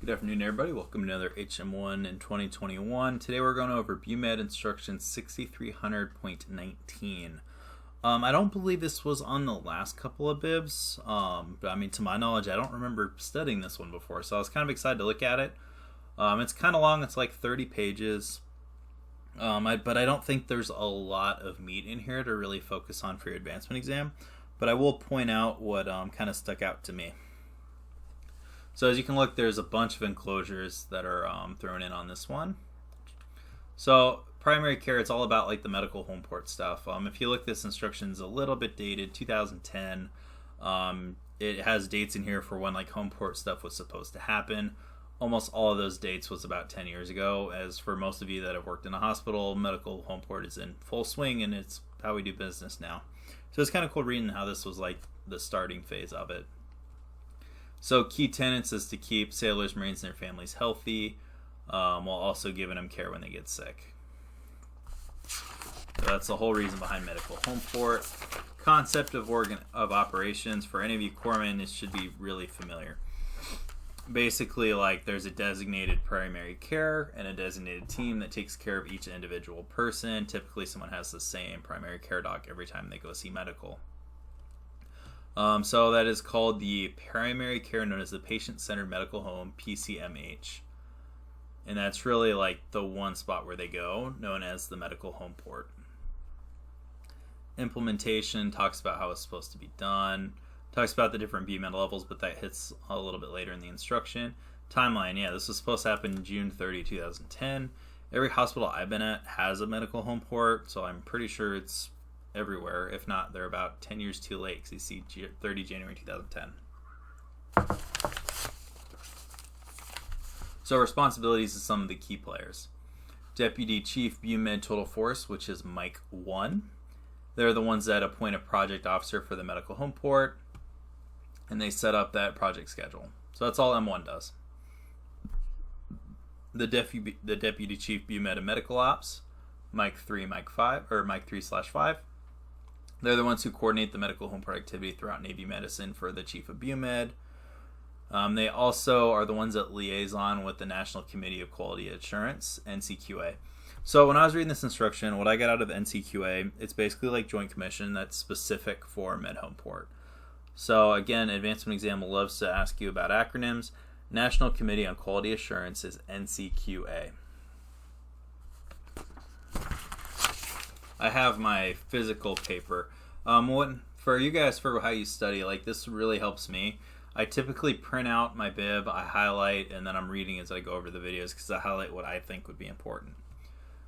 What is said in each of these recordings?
Good afternoon, everybody. Welcome to another HM1 in 2021. Today we're going over Bumed Instruction 6300.19. I don't believe this was on the last couple of bibs, but I mean, to my knowledge, I don't remember studying this one before, so I was kind of excited to look at it. It's kind of long. It's like 30 pages, but I don't think there's a lot of meat in here to really focus on for your advancement exam, but I will point out what kind of stuck out to me. So as you can look, there's a bunch of enclosures that are thrown in on this one. So primary care, it's all about like the medical home port stuff. If you look, this instruction's a little bit dated, 2010. It has dates in here for when like home port stuff was supposed to happen. Almost all of those dates was about 10 years ago. As for most of you that have worked in a hospital, medical home port is in full swing, and it's how we do business now. So it's kind of cool reading how this was like the starting phase of it. So key tenets is to keep sailors, Marines, and their families healthy, while also giving them care when they get sick. So that's the whole reason behind medical home port. Concept of operations, for any of you corpsmen, this should be really familiar. Basically, like, there's a designated primary care and a designated team that takes care of each individual person. Typically, someone has the same primary care doc every time they go see medical. So that is called the primary care, known as the patient-centered medical home, PCMH. And that's really like the one spot where they go, known as the medical home port. Implementation talks about how it's supposed to be done. Talks about the different BMed levels, but that hits a little bit later in the instruction. Timeline, yeah, this was supposed to happen June 30, 2010. Every hospital I've been at has a medical home port, so I'm pretty sure it's everywhere. If not, they're about 10 years too late, because you see 30 January 2010. So responsibilities of some of the key players. Deputy Chief Bumed Total Force, which is Mike 1. They're the ones that appoint a project officer for the medical home port, and they set up that project schedule. So that's all M1 does. The Deputy Chief Bumed of Medical Ops, Mike 3, Mike 5, or Mike 3/5. They're the ones who coordinate the medical home port activity throughout Navy medicine for the Chief of Bumed. They also are the ones that liaison with the National Committee of Quality Assurance, NCQA. So when I was reading this instruction, what I got out of NCQA, it's basically like Joint Commission that's specific for med home port. So again, advancement exam loves to ask you about acronyms. National Committee on Quality Assurance is NCQA. I have my physical paper. For you guys, for how you study, like, this really helps me. I typically print out my bib, I highlight, and then I'm reading as I go over the videos because I highlight what I think would be important.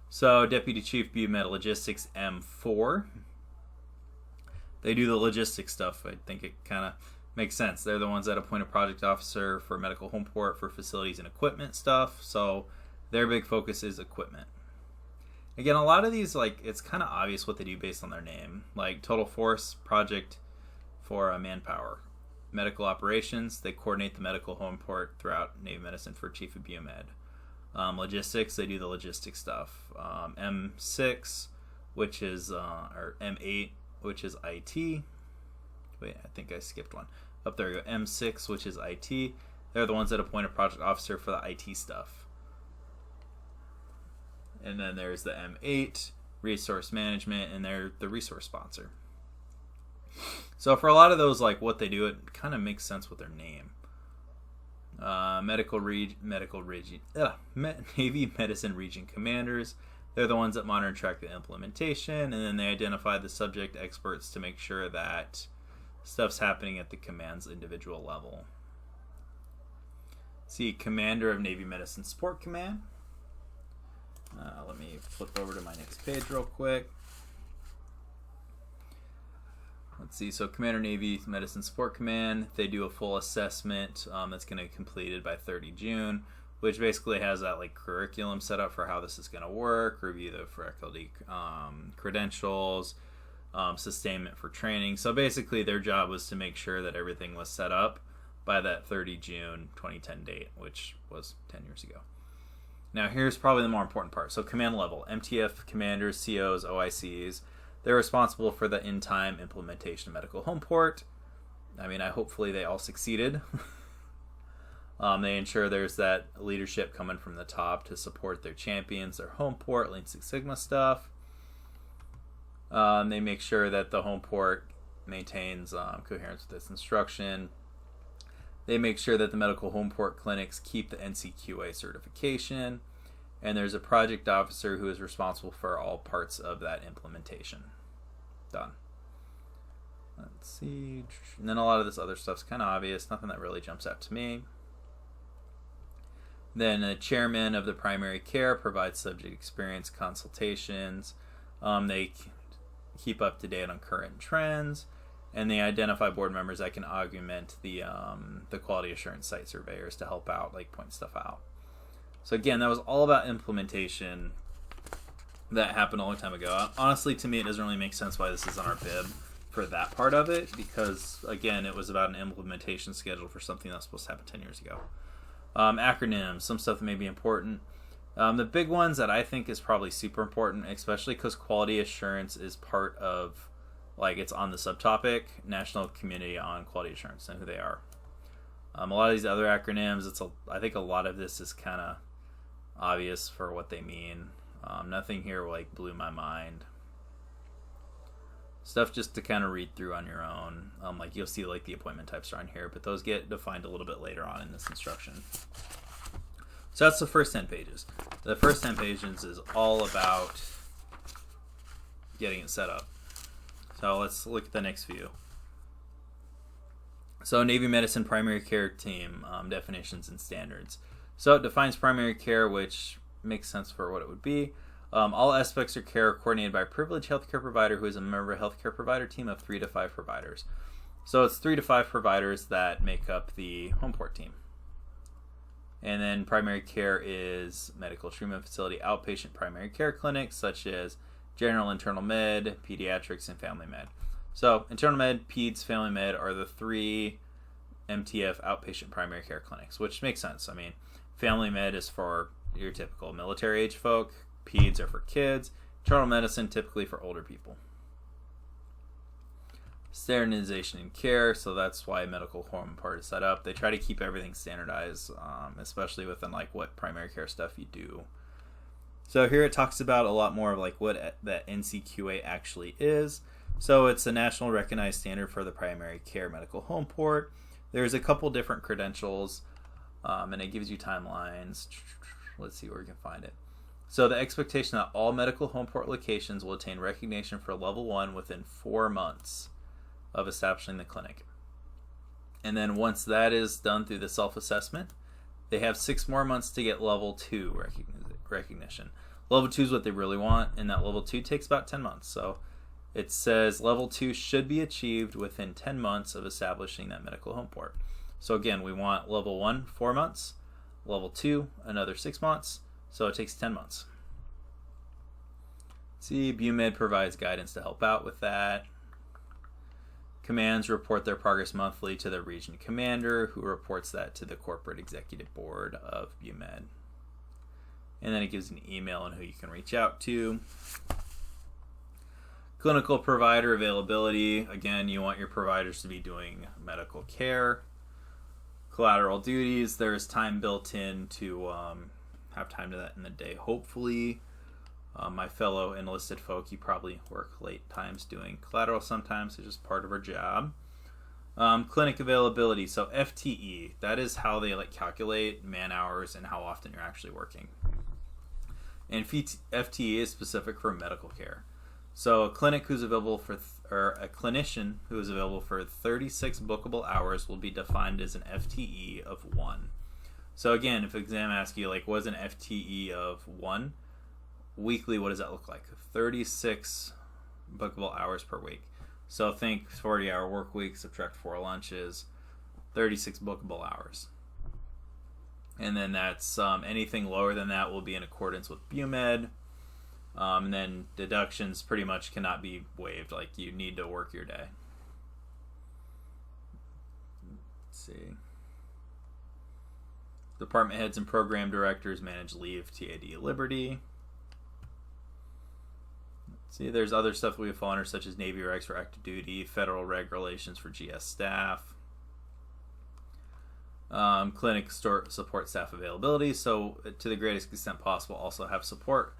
So Deputy Chief Bumed Logistics M4. They do the logistics stuff. I think it kind of makes sense. They're the ones that appoint a project officer for medical home port for facilities and equipment stuff. So their big focus is equipment. Again, a lot of these, like, it's kind of obvious what they do based on their name. Like Total Force, project for manpower. Medical operations, they coordinate the medical home port throughout Navy medicine for Chief of Bumed. Logistics, they do the logistics stuff. M6, which is, or M8, which is IT. Wait, I think I skipped one. Up there we go. M6, which is IT. They're the ones that appoint a project officer for the IT stuff. And then there's the M8, resource management, and they're the resource sponsor. So for a lot of those, like, what they do, it kind of makes sense with their name. Navy Medicine Region Commanders. They're the ones that monitor and track the implementation, and then they identify the subject experts to make sure that stuff's happening at the command's individual level. See, Commander of Navy Medicine Support Command. Let me flip over to my next page real quick. Let's see, so Commander Navy Medicine Support Command, they do a full assessment that's going to be completed by 30 June, which basically has that like curriculum set up for how this is going to work, review the faculty credentials, sustainment for training. So basically their job was to make sure that everything was set up by that 30 June 2010 date, which was 10 years ago. Now here's probably the more important part. So command level, MTF commanders, COs, OICs, they're responsible for the in-time implementation of medical home port. I mean, hopefully they all succeeded. They ensure there's that leadership coming from the top to support their champions, their home port, Lean Six Sigma stuff. They make sure that the home port maintains coherence with its instruction. They make sure that the medical home port clinics keep the NCQA certification. And there's a project officer who is responsible for all parts of that implementation. Done. Let's see. And then a lot of this other stuff's kind of obvious. Nothing that really jumps out to me. Then the chairman of the primary care provides subject experience consultations. They keep up to date on current trends. And they identify board members that can augment the quality assurance site surveyors to help out, like point stuff out. So again, that was all about implementation that happened a long time ago. Honestly, to me, it doesn't really make sense why this is on our bib for that part of it, because again, it was about an implementation schedule for something that was supposed to happen 10 years ago. Acronyms, some stuff that may be important. The big ones that I think is probably super important, especially because quality assurance is part of, like, it's on the subtopic, National Committee on Quality Assurance, and who they are. A lot of these other acronyms, I think a lot of this is kind of obvious for what they mean. Nothing here like blew my mind. Stuff just to kind of read through on your own. Like you'll see, like the appointment types are on here, but those get defined a little bit later on in this instruction. So that's the first 10 pages. The first 10 pages is all about getting it set up. So let's look at the next few. So Navy Medicine Primary Care Team, definitions and standards. So it defines primary care, which makes sense for what it would be. All aspects of care are coordinated by a privileged healthcare provider who is a member of a healthcare provider team of 3 to 5 providers. So it's 3 to 5 providers that make up the home port team. And then primary care is medical treatment facility, outpatient primary care clinics such as general internal med, pediatrics, and family med. So internal med, peds, family med are the 3 MTF outpatient primary care clinics, which makes sense. I mean, family med is for your typical military age folk. Peds are for kids. Internal medicine typically for older people. Standardization and care, so that's why medical home part is set up. They try to keep everything standardized, especially within like what primary care stuff you do. So here it talks about a lot more of like what that NCQA actually is. So it's a national recognized standard for the primary care medical home port. There's a couple different credentials, and it gives you timelines. Let's see where we can find it. So the expectation that all medical home port locations will attain recognition for level 1 within 4 months of establishing the clinic. And then once that is done through the self-assessment, they have 6 more months to get level 2 recognition. Level 2 is what they really want, and that level 2 takes about 10 months. So it says level 2 should be achieved within 10 months of establishing that medical home port. So again, we want level 1, 4 months, level 2, another 6 months, so it takes 10 months. See, Bumed provides guidance to help out with that. Commands report their progress monthly to the region commander, who reports that to the corporate executive board of Bumed. And then it gives an email on who you can reach out to. Clinical provider availability. Again, you want your providers to be doing medical care. Collateral duties. There's time built in to have time to that in the day, hopefully. My fellow enlisted folk, you probably work late times doing collateral sometimes. It's just part of our job. Clinic availability. So FTE, that is how they like calculate man hours and how often you're actually working. And FTE is specific for medical care. So a clinic who's available for, or a clinician who is available for 36 bookable hours will be defined as an FTE of 1. So again, if exam asks you, like, what is an FTE of 1? Weekly, what does that look like? 36 bookable hours per week. So think 40-hour work week, subtract 4 lunches, 36 bookable hours. And then that's anything lower than that will be in accordance with Bumed. And then deductions pretty much cannot be waived. Like, you need to work your day. Let's see. Department heads and program directors manage leave, TAD, Liberty. Let's see, there's other stuff that we fall under, such as Navy regs for active duty, federal regulations for GS staff. Clinic support staff availability. So to the greatest extent possible, also have support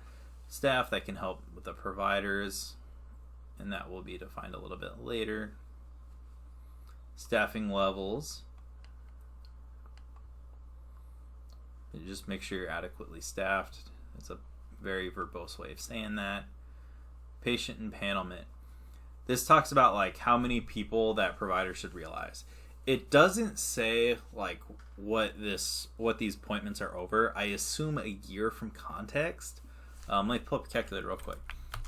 staff that can help with the providers, and that will be defined a little bit later. Staffing levels. You just make sure you're adequately staffed. It's a very verbose way of saying that. Patient empanelment. This talks about like how many people that providers should realize. It doesn't say like what these appointments are over. I assume a year from context. Let me pull up a calculator real quick.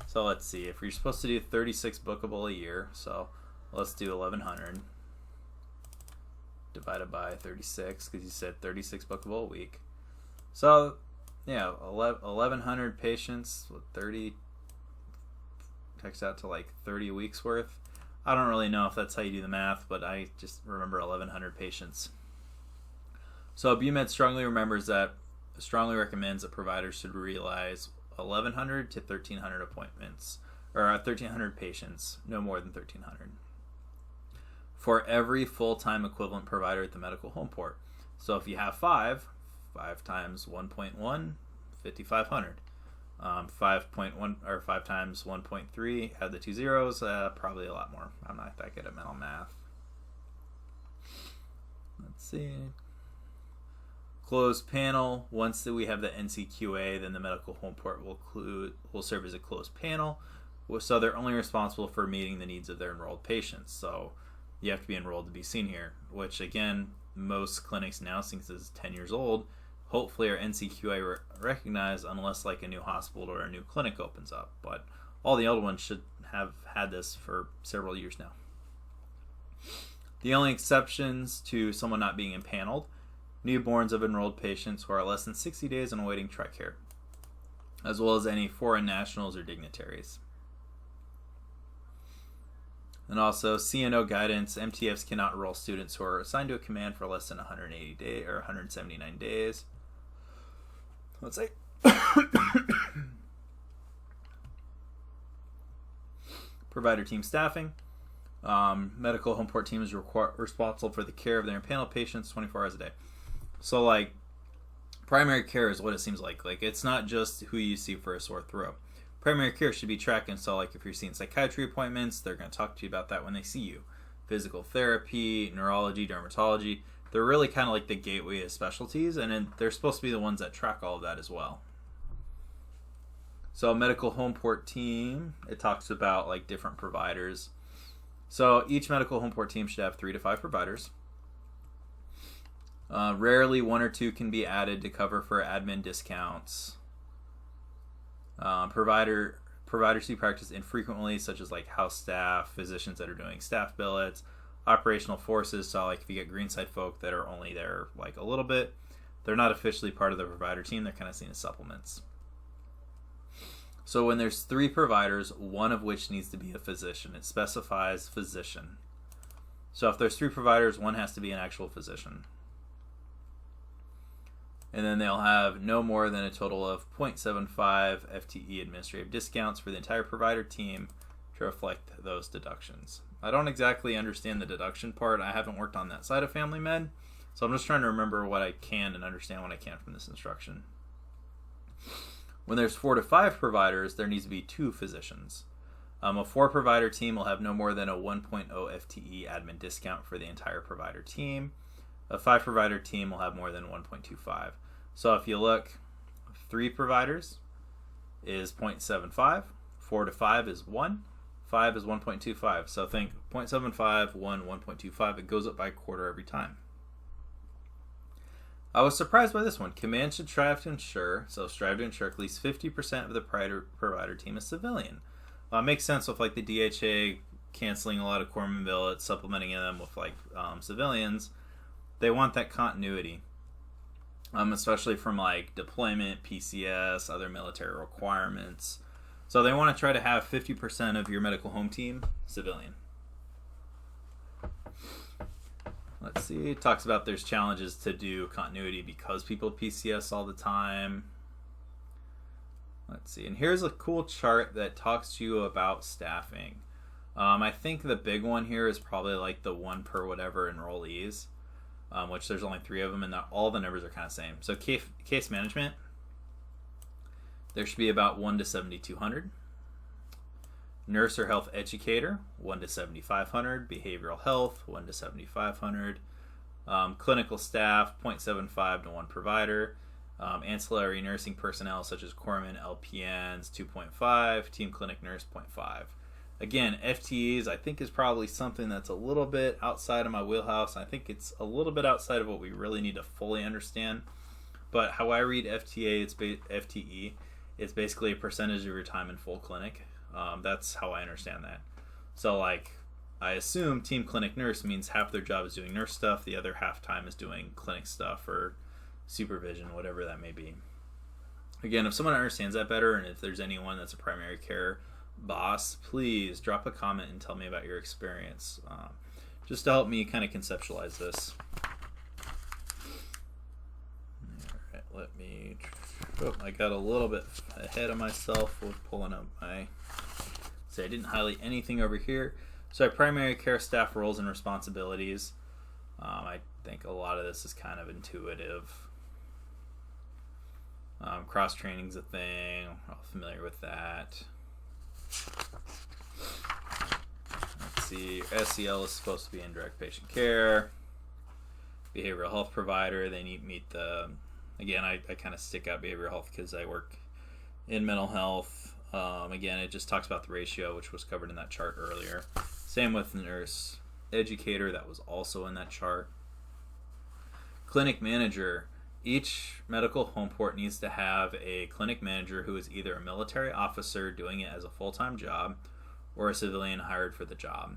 So let's see. If you're supposed to do 36 bookable a year, so let's do 1,100 divided by 36 because you said 36 bookable a week. So yeah, 1,100 patients with 30 takes out to like 30 weeks worth. I don't really know if that's how you do the math, but I just remember 1,100 patients. So Bumedinst strongly recommends that providers should realize 1,100 to 1,300 appointments, or 1,300 patients, no more than 1,300, for every full-time equivalent provider at the medical home port. So if you have 5 times 1.1, 5,500. 5.1 or 5 times 1.3, add the 2 zeros, probably a lot more. I'm not that good at mental math. Let's see. Closed panel. Once we have the NCQA, then the medical home port will serve as a closed panel. So they're only responsible for meeting the needs of their enrolled patients. So you have to be enrolled to be seen here, which again, most clinics now, since it's 10 years old, hopefully our NCQA recognized, unless like a new hospital or a new clinic opens up. But all the old ones should have had this for several years now. The only exceptions to someone not being impaneled: newborns of enrolled patients who are less than 60 days and awaiting TRICARE, as well as any foreign nationals or dignitaries. And also, CNO guidance: MTFs cannot enroll students who are assigned to a command for less than 180 days or 179 days. Let's say provider team staffing. Medical home port team is responsible for the care of their impaneled patients 24 hours a day. So like primary care is what it seems like. Like it's not just who you see for a sore throat. Primary care should be tracking. So like if you're seeing psychiatry appointments, they're going to talk to you about that when they see you. Physical therapy, neurology, dermatology, they're really kind of like the gateway of specialties, and they're supposed to be the ones that track all of that as well. So medical home port team, it talks about like different providers. So each medical home port team should have 3 to 5 providers. Rarely 1 or 2 can be added to cover for admin discounts. Providers who practice infrequently, such as like house staff, physicians that are doing staff billets, operational forces. So like if you get Greenside folk that are only there like a little bit, they're not officially part of the provider team. They're kind of seen as supplements. So when there's 3 providers, 1 of which needs to be a physician. It specifies physician. So if there's 3 providers, 1 has to be an actual physician. And then they'll have no more than a total of 0.75 FTE administrative discounts for the entire provider team to reflect those deductions. I don't exactly understand the deduction part. I haven't worked on that side of family med, so I'm just trying to remember what I can and understand what I can from this instruction. When there's 4 to 5 providers, there needs to be 2 physicians. A 4-provider team will have no more than a 1.0 FTE admin discount for the entire provider team. A 5-provider team will have more than 1.25. So if you look, 3 providers is 0.75, 4 to 5 is 1, 5 is 1.25. So think 0.75, 1, 1.25. It goes up by a quarter every time. I was surprised by this one. Command should strive to ensure at least 50% of the provider team is civilian. It makes sense with like the DHA canceling a lot of corpsman billets, supplementing them with like civilians. They want that continuity, especially from like deployment, PCS, other military requirements. So they want to try to have 50% of your medical home team civilian. Let's see. It talks about there's challenges to do continuity because people PCS all the time. Let's see. And here's a cool chart that talks to you about staffing. I think the big one here is probably like the 1 per whatever enrollees. which there's only 3 of them, and all the numbers are kind of the same. So case management, there should be about 1 to 7,200. Nurse or health educator, 1 to 7,500. Behavioral health, 1 to 7,500. Clinical staff, 0.75 to 1 provider. Ancillary nursing personnel such as corpsmen, LPNs, 2.5. Team clinic nurse, 0.5. Again, FTEs I think is probably something that's a little bit outside of my wheelhouse. I think it's a little bit outside of what we really need to fully understand. But how I read FTE, it's basically a percentage of your time in full clinic. That's how I understand that. So like, I assume team clinic nurse means half their job is doing nurse stuff, the other half time is doing clinic stuff or supervision, whatever that may be. Again, if someone understands that better, and if there's anyone that's a primary care boss, please drop a comment and tell me about your experience, just to help me kind of conceptualize this. Alright, let me... Oh, I got a little bit ahead of myself with pulling up my... So I didn't highlight anything over here. So primary care staff roles and responsibilities. I think a lot of this is kind of intuitive. Cross-training's a thing. We're all familiar with that. Let's see. SEL is supposed to be indirect patient care. Behavioral health provider. They need to meet the... Again, I kind of stick out behavioral health because I work in mental health. Again, it just talks about the ratio, which was covered in that chart earlier. Same with nurse educator. That was also in that chart. Clinic manager. Each medical home port needs to have a clinic manager who is either a military officer doing it as a full-time job or a civilian hired for the job.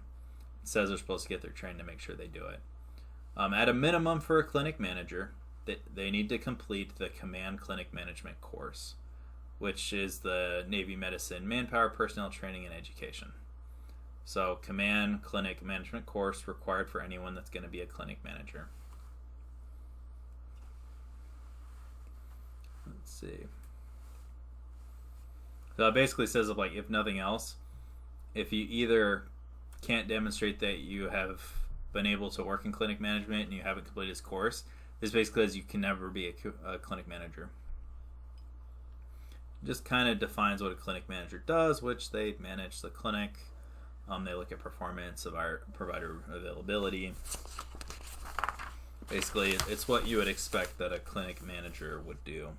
It says they're supposed to get their training to make sure they do it. At a minimum for a clinic manager, they need to complete the Command Clinic Management course, which is the Navy Medicine Manpower Personnel Training and Education. So Command Clinic Management course required for anyone that's going to be a clinic manager. Let's see. So it basically says, like, if nothing else, if you either can't demonstrate that you have been able to work in clinic management and you haven't completed this course, this basically says you can never be a clinic manager. Just kind of defines what a clinic manager does, which they manage the clinic. They look at performance of our provider availability. Basically, it's what you would expect that a clinic manager would do.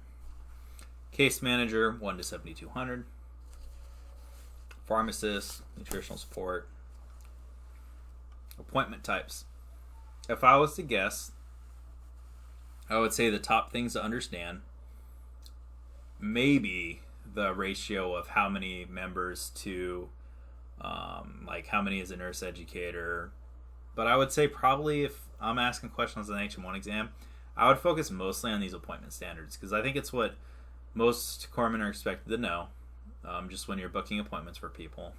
Case manager, 1 to 7,200. Pharmacist, nutritional support. Appointment types. If I was to guess, I would say the top things to understand, maybe the ratio of how many members to, like how many is a nurse educator. But I would say probably if I'm asking questions on the HM1 exam, I would focus mostly on these appointment standards because I think it's what most corpsmen are expected to know, just when you're booking appointments for people.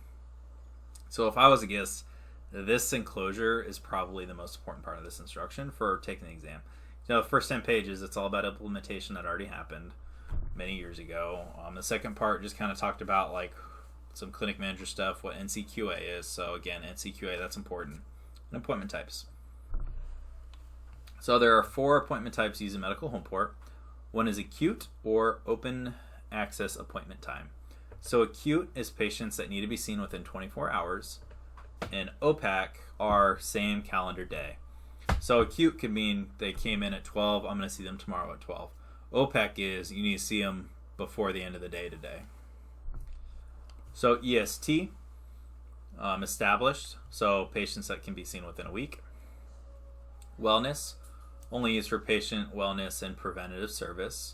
So if I was to guess, this enclosure is probably the most important part of this instruction for taking the exam. You know, the first 10 pages, it's all about implementation that already happened many years ago. The second part just kind of talked about like some clinic manager stuff, what NCQA is. So again, NCQA, that's important. And appointment types. So there are 4 appointment types used in medical home port. One is acute or open access appointment time. So acute is patients that need to be seen within 24 hours, and OPAC are same calendar day. So acute could mean they came in at 12, I'm going to see them tomorrow at 12. OPAC is you need to see them before the end of the day today. So EST, established, so patients that can be seen within a week. Wellness, only used for patient wellness and preventative service.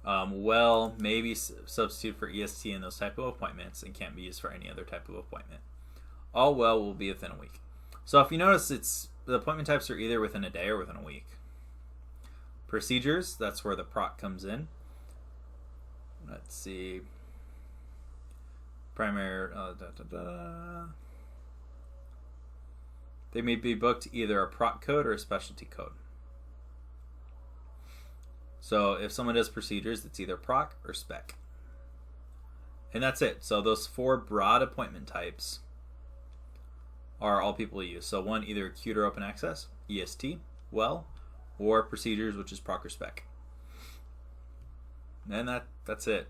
Well, maybe substitute for EST in those type of appointments and can't be used for any other type of appointment. All well will be within a week. So if you notice, the appointment types are either within a day or within a week. Procedures, that's where the PROC comes in. Let's see. Primary, They may be booked either a PROC code or a specialty code. So if someone does procedures, it's either PROC or SPEC. And that's it. So those 4 broad appointment types are all people use. So one, either acute or open access, EST, well, or procedures, which is proc or spec. And that's it.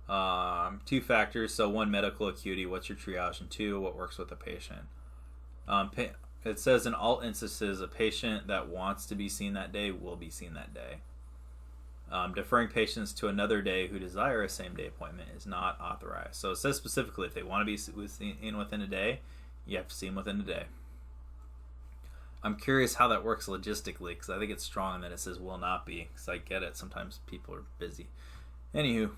2 factors. So 1, medical acuity, what's your triage, and 2, what works with the patient. It says in all instances, a patient that wants to be seen that day will be seen that day. Deferring patients to another day who desire a same-day appointment is not authorized. So it says specifically if they want to be seen within a day, you have to see them within a day. I'm curious how that works logistically, because I think it's strong that it says will not be, because I get it. Sometimes people are busy. Anywho,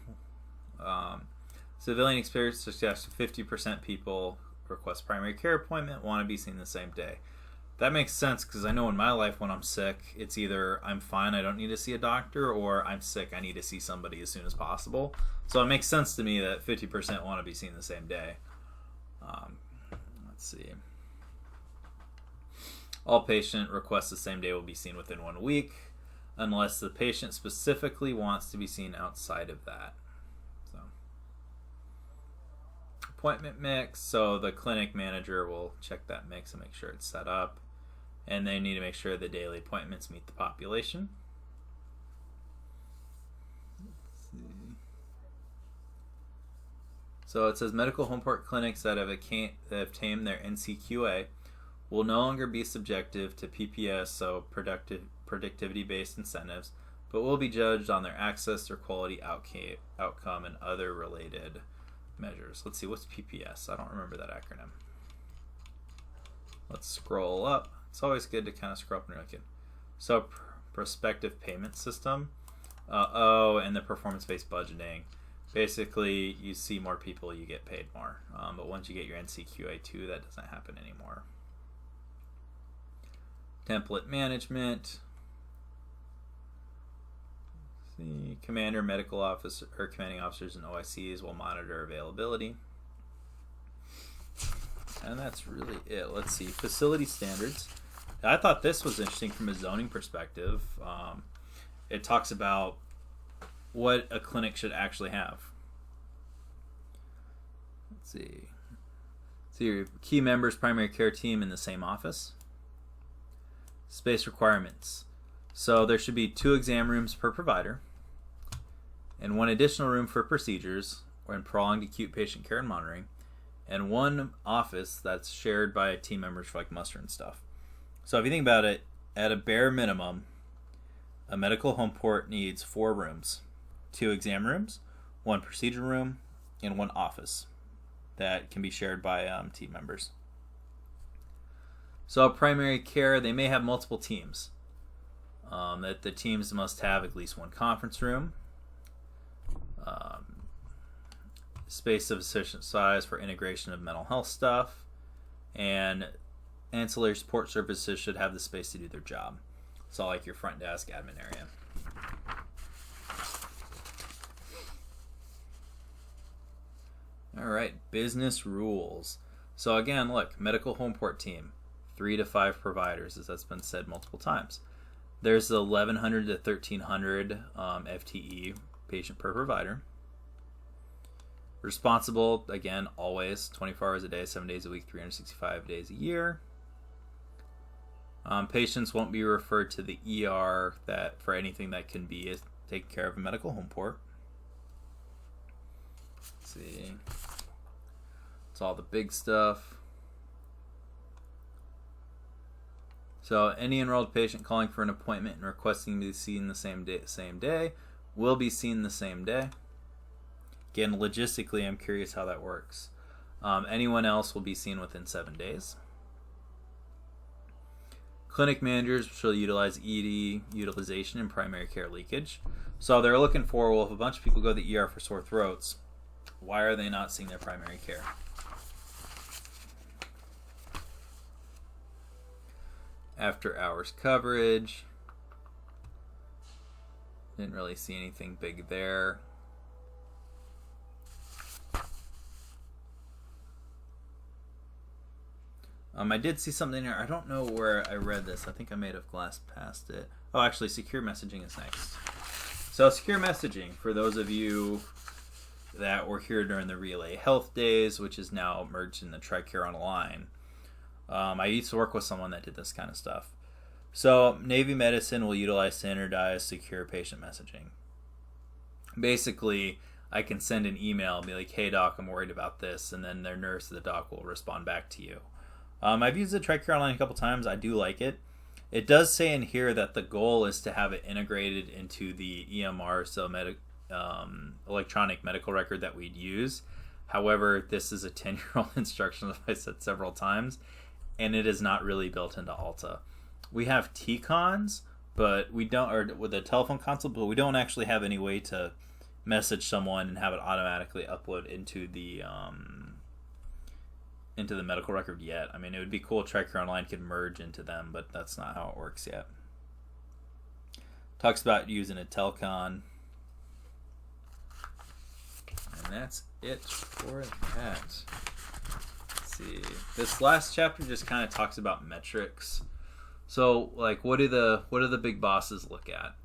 civilian experience suggests 50% people request primary care appointment want to be seen the same day. That makes sense, because I know in my life when I'm sick, it's either I'm fine, I don't need to see a doctor, or I'm sick, I need to see somebody as soon as possible. So it makes sense to me that 50% want to be seen the same day. Let's see. All patient requests the same day will be seen within 1 week, unless the patient specifically wants to be seen outside of that. So, appointment mix. So the clinic manager will check that mix and make sure it's set up. And they need to make sure the daily appointments meet the population. Let's see. So it says medical home port clinics that have obtained their NCQA will no longer be subjective to PPS, so productivity-based incentives, but will be judged on their access, their quality outcome, and other related measures. Let's see, what's PPS? I don't remember that acronym. Let's scroll up. It's always good to kind of scroll up and look at. So, prospective payment system. And the performance-based budgeting. Basically, you see more people, you get paid more. But once you get your NCQA2, that doesn't happen anymore. Template management. See, commander, medical officer, or commanding officers and OICs will monitor availability. And that's really it. Let's see. Facility standards. I thought this was interesting from a zoning perspective. It talks about what a clinic should actually have. Let's see. So your key members, primary care team in the same office. Space requirements. So there should be 2 exam rooms per provider and 1 additional room for procedures and prolonged acute patient care and monitoring, and 1 office that's shared by team members for like muster and stuff. So if you think about it, at a bare minimum, a medical home port needs 4 rooms, 2 exam rooms, 1 procedure room, and 1 office that can be shared by team members. So primary care, they may have multiple teams. That the teams must have at least 1 conference room, space of sufficient size for integration of mental health stuff, and ancillary support services should have the space to do their job. So like your front desk, admin area. All right, business rules. So again, look, medical home port team, 3 to 5 providers, as that's been said multiple times. There's the 1,100 to 1,300 FTE patient per provider. Responsible, again, always 24 hours a day, 7 days a week, 365 days a year. Patients won't be referred to the ER for anything that can be taken care of in medical home port. Let's see. It's all the big stuff. So any enrolled patient calling for an appointment and requesting to be seen the same day will be seen the same day. Again, logistically, I'm curious how that works. Anyone else will be seen within 7 days. Clinic managers shall utilize ED utilization and primary care leakage. So they're looking for, well, if a bunch of people go to the ER for sore throats, why are they not seeing their primary care? After hours coverage. Didn't really see anything big there. I did see something there. I don't know where I read this. I think I may have glassed past it. Oh, actually, secure messaging is next. So secure messaging, for those of you that were here during the Relay Health Days, which is now merged in the TRICARE Online. I used to work with someone that did this kind of stuff. So Navy medicine will utilize standardized secure patient messaging. Basically, I can send an email and be like, hey doc, I'm worried about this, and then their nurse or the doc will respond back to you. I've used the TRICARE Online a couple times. I do like it. It does say in here that the goal is to have it integrated into the EMR, so electronic medical record that we'd use. However, this is a 10-year-old instruction, as I said several times, and it is not really built into Alta. We have TCONs, but we don't, or with a telephone consult, but we don't actually have any way to message someone and have it automatically upload into the medical record yet. I mean, it would be cool if TRICARE Online could merge into them, but that's not how it works yet. Talks about using a telecon. And that's it for that. Let's see. This last chapter just kind of talks about metrics. So, like, what do the big bosses look at?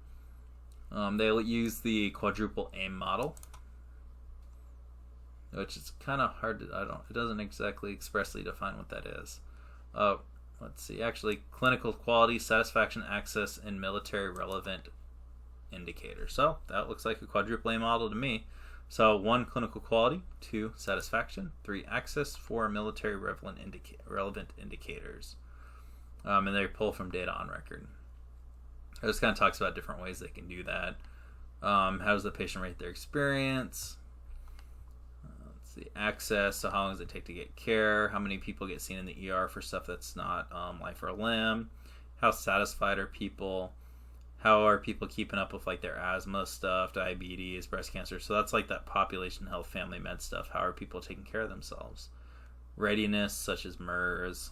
They use the quadruple aim model, which is kind of hard to, it doesn't exactly expressly define what that is. Let's see, actually, clinical quality, satisfaction, access, and military relevant indicators. So that looks like a quadruple aim model to me. So 1, clinical quality; 2, satisfaction; 3, access; 4, military relevant indicators. And they pull from data on record. It just kind of talks about different ways they can do that. How does the patient rate their experience? Let's see, access, so how long does it take to get care? How many people get seen in the ER for stuff that's not life or limb? How satisfied are people? How are people keeping up with like their asthma stuff, diabetes, breast cancer? So that's like that population health, family med stuff. How are people taking care of themselves? Readiness, such as MERS.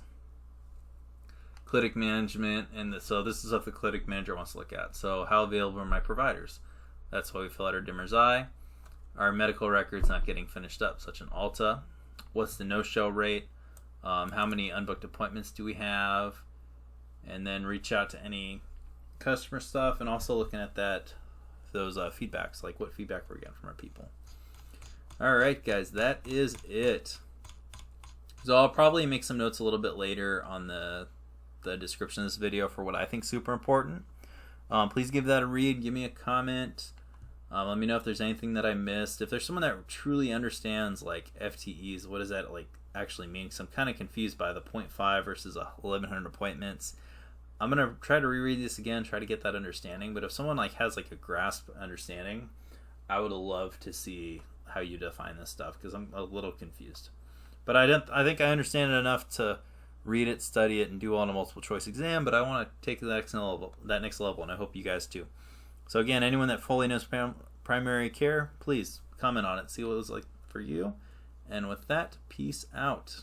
Clinic management, and so this is what the clinic manager wants to look at. So how available are my providers? That's why we fill out our dimmer's eye. Our medical records not getting finished up, such an Alta. What's the no-show rate? How many unbooked appointments do we have? And then reach out to any customer stuff, and also looking at those feedbacks, like what feedback we're getting from our people. All right, guys, that is it. So I'll probably make some notes a little bit later on the description of this video for what I think is super important. Please give that a read. Give me a comment. Let me know if there's anything that I missed. If there's someone that truly understands like FTEs, what does that like actually mean? Because I'm kind of confused by the 0.5 versus 1,100 appointments. I'm gonna try to reread this again, try to get that understanding. But if someone like has like a grasp understanding, I would love to see how you define this stuff, because I'm a little confused. But I think I understand it enough to read it, study it, and do on a multiple choice exam, but I want to take that next level, and I hope you guys do. So again, anyone that fully knows primary care, please comment on it, see what it was like for you. And with that, peace out.